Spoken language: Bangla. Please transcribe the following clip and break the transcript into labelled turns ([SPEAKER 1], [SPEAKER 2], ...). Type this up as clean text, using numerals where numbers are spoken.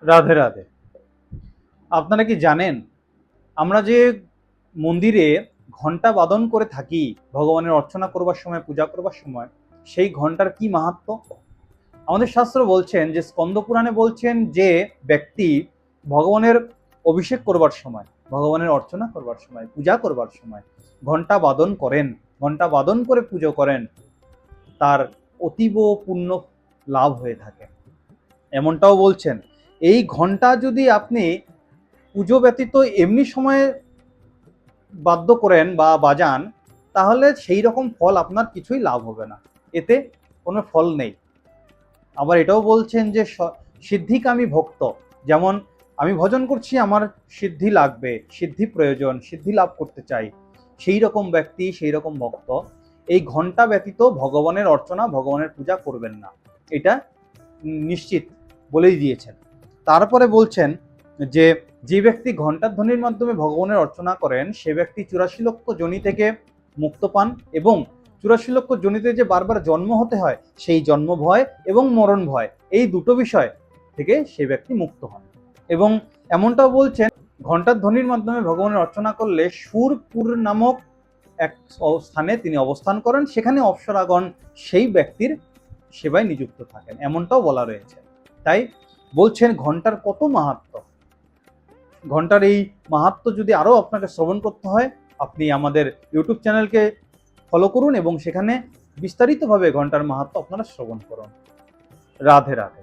[SPEAKER 1] রাধে রাধে। আপনারা কি জানেন আমরা যে মন্দিরে ঘন্টা বাদন করে থাকি ভগবানের অর্চনা করবার সময়, পূজা করবার সময়, সেই ঘন্টার কি মাহাত্ম্য? আমাদের শাস্ত্র বলছেন যে স্কন্দ পুরাণে বলছেন যে ব্যক্তি ভগবানের অভিষেক করবার সময়, ভগবানের অর্চনা করবার সময়, পূজা করবার সময় ঘন্টা বাদন করেন, ঘন্টা বাদন করে পুজো করেন, তার অতীব পুণ্য লাভ হয়ে থাকে। এমনটাও বলছেন এই ঘন্টা যদি আপনি পুজো ব্যতীত এমনি সময়ে বাদ্য করেন বা বাজান, তাহলে সেই রকম ফল আপনার কিছুই লাভ হবে না, এতে কোনো ফল নেই। আবার এটাও বলছেন যে সিদ্ধিকামী ভক্ত, যেমন আমি ভজন করছি, আমার সিদ্ধি লাগবে, সিদ্ধি প্রয়োজন, সিদ্ধি লাভ করতে চাই, সেই রকম ব্যক্তি, সেই রকম ভক্ত এই ঘন্টা ব্যতীত ভগবানের অর্চনা, ভগবানের পূজা করবেন না, এটা নিশ্চিত বলেই দিয়েছেন। তারপরে বলছেন যে যে ব্যক্তি ঘণ্টার ধ্বনির মাধ্যমে ভগবানের অর্চনা করেন সে ব্যক্তি 84 লক্ষ যোনি থেকে মুক্ত পান, এবং 84 লক্ষ যোনিতে যে বারবার জন্ম হতে হয় সেই জন্ম ভয় এবং মরণ ভয়, এই দুটো বিষয় থেকে সে ব্যক্তি মুক্ত হন। এবং এমনটাও বলছেন ঘণ্টার ধ্বনির মাধ্যমে ভগবানের অর্চনা করলে সুরপুর নামক এক স্থানে তিনি অবস্থান করেন, সেখানে অপ্সরাগণ সেই ব্যক্তির সেবায় নিযুক্ত থাকেন, এমনটাও বলা রয়েছে। তাই বলছেন ঘন্টার কত মাহাত্ম্য। ঘন্টার এই মাহাত্ম্য যদি আরও আপনাকে শ্রবণ করতে হয়, আপনি আমাদের ইউটিউব চ্যানেলকে ফলো করুন এবং সেখানে বিস্তারিতভাবে ঘন্টার মাহাত্ম্য আপনারা শ্রবণ করুন। রাধে রাধে।